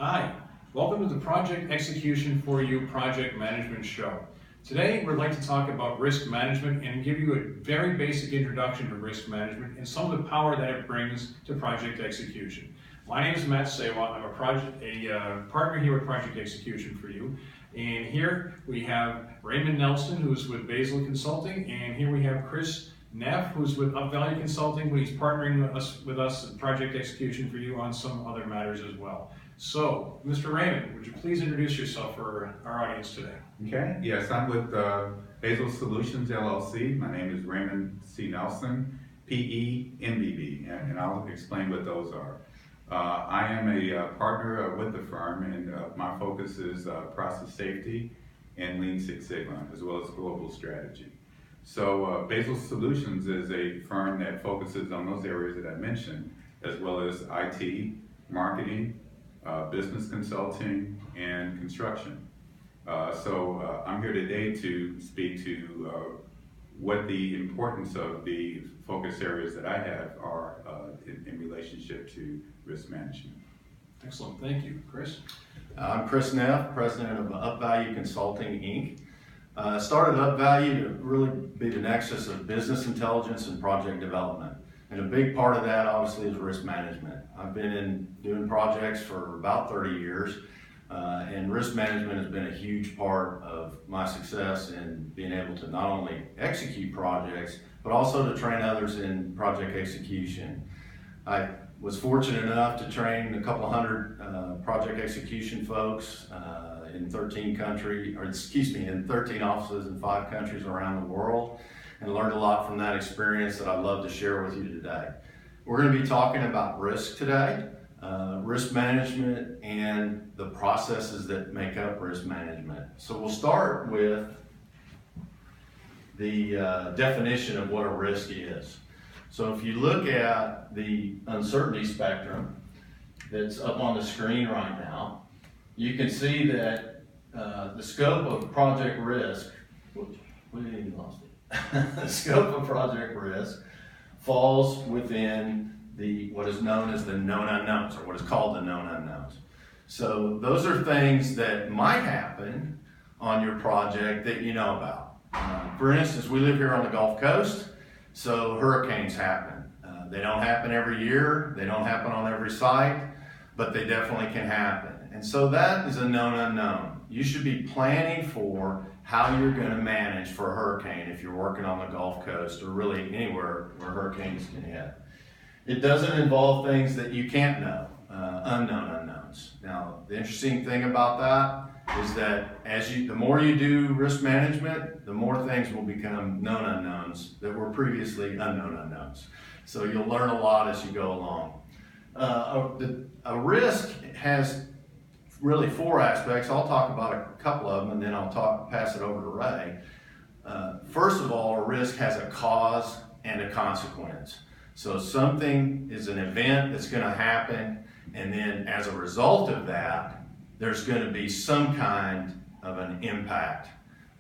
Hi, welcome to the Project Execution for You Project Management Show. Today we'd like to talk about risk management and give you a very basic introduction to risk management and some of the power that it brings to project execution. My name is Matt Sawa. I'm a partner here with Project Execution for You. And here we have Raymond Nelson, who's with Basil Consulting, and here we have Chris Neff, who's with Up Value Consulting, but he's partnering with us at Project Execution for You on some other matters as well. So, Mr. Raymond, would you please introduce yourself for our audience today? Okay, yes, I'm with Basil Solutions LLC. My name is Raymond C. Nelson, PE4U, and I'll explain what those are. I am a partner with the firm, and my focus is process safety and Lean Six Sigma, as well as global strategy. So Basil Solutions is a firm that focuses on those areas that I mentioned, as well as IT, marketing, business consulting, and construction. So I'm here today to speak to what the importance of the focus areas that I have are in relationship to risk management. Excellent, thank you. Chris? I'm Chris Neff, president of Up Value Consulting, Inc. Started Up Value to really be the nexus of business intelligence and project development. And a big part of that obviously is risk management. I've been doing projects for about 30 years, and risk management has been a huge part of my success in being able to not only execute projects, but also to train others in project execution. I was fortunate enough to train a couple hundred project execution folks in 13 offices in 5 countries around the world, and learned a lot from that experience that I'd love to share with you today. We're going to be talking about risk today, risk management, and the processes that make up risk management. So we'll start with the definition of what a risk is. So if you look at the uncertainty spectrum that's up on the screen right now, you can see that the scope of project risk, the scope of project risk falls within what is known as the known unknowns, or what is called the known unknowns. So those are things that might happen on your project that you know about. For instance, we live here on the Gulf Coast, so hurricanes happen. They don't happen every year, they don't happen on every site, but they definitely can happen. And so that is a known unknown. You should be planning for how you're going to manage for a hurricane if you're working on the Gulf Coast or really anywhere where hurricanes can hit. It doesn't involve things that you can't know, unknown unknowns. Now, the interesting thing about that is that the more you do risk management, the more things will become known unknowns that were previously unknown unknowns. So you'll learn a lot as you go along. A risk has really 4 aspects. I'll talk about a couple of them, and then I'll pass it over to Ray. First of all, a risk has a cause and a consequence. So something is an event that's going to happen, and then as a result of that, there's going to be some kind of an impact,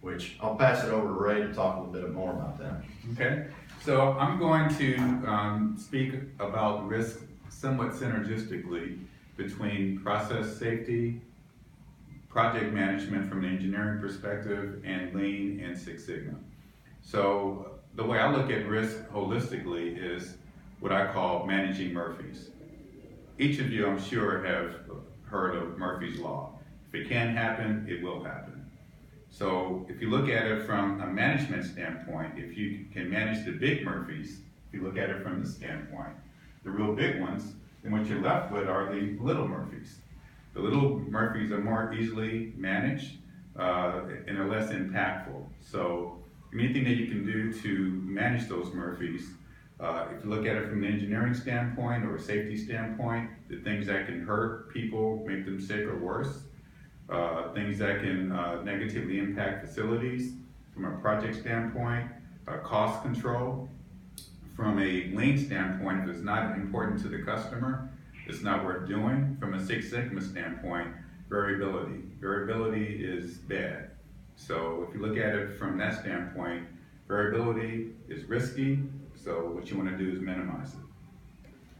which I'll pass it over to Ray to talk a little bit more about that. Okay, so I'm going to speak about risk somewhat synergistically between process safety, project management from an engineering perspective, and Lean and Six Sigma. So the way I look at risk holistically is what I call managing Murphy's. Each of you, I'm sure, have heard of Murphy's Law. If it can happen, it will happen. So if you look at it from a management standpoint, if you can manage the big Murphys, if you look at it from the standpoint, the real big ones, then what you're left with are the little Murphys. The little Murphys are more easily managed and are less impactful. So anything that you can do to manage those Murphys, if you look at it from an engineering standpoint or a safety standpoint, the things that can hurt people, make them sick or worse, things that can negatively impact facilities from a project standpoint, cost control. From a Lean standpoint, if it's not important to the customer, it's not worth doing. From a Six Sigma standpoint, variability. Variability is bad. So if you look at it from that standpoint, variability is risky, so what you want to do is minimize it.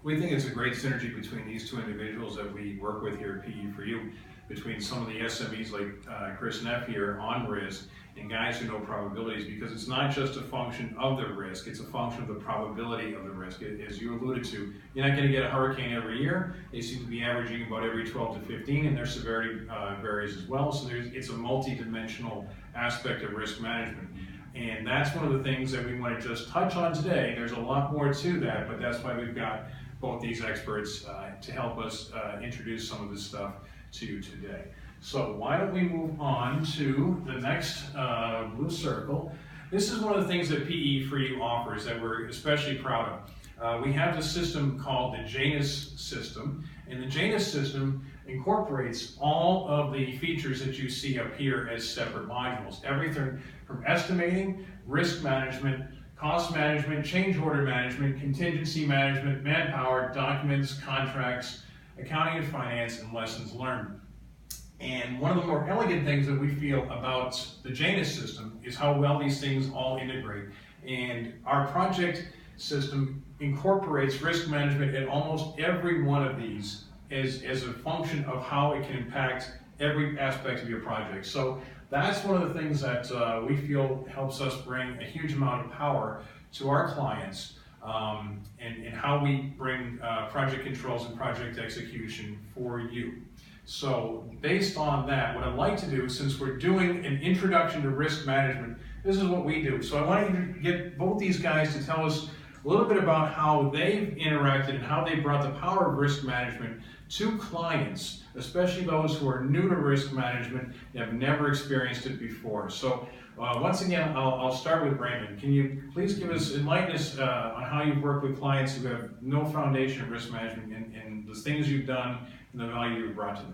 We think it's a great synergy between these two individuals that we work with here at PE4U, between some of the SMEs like Chris Neff here on risk and guys who know probabilities, because it's not just a function of the risk, it's a function of the probability of the risk. As you alluded to, you're not going to get a hurricane every year. They seem to be averaging about every 12 to 15, and their severity varies as well. So it's a multi-dimensional aspect of risk management. And that's one of the things that we want to just touch on today. There's a lot more to that, but that's why we've got both these experts to help us introduce some of this stuff to you today. So why don't we move on to the next blue circle. This is one of the things that PE4U offers that we're especially proud of. We have this system called the Janus system, and the Janus system incorporates all of the features that you see up here as separate modules. Everything from estimating, risk management, cost management, change order management, contingency management, manpower, documents, contracts, accounting and finance, and lessons learned. And one of the more elegant things that we feel about the Janus system is how well these things all integrate. And our project system incorporates risk management in almost every one of these as a function of how it can impact every aspect of your project. So that's one of the things that we feel helps us bring a huge amount of power to our clients and how we bring project controls and project execution for you. So based on that, what I'd like to do, since we're doing an introduction to risk management, this is what we do. So I want to get both these guys to tell us a little bit about how they've interacted and how they brought the power of risk management to clients, especially those who are new to risk management and have never experienced it before. So once again, I'll start with Raymond. Can you please enlighten us on how you've worked with clients who have no foundation in risk management and the things you've done and the value you've brought to them?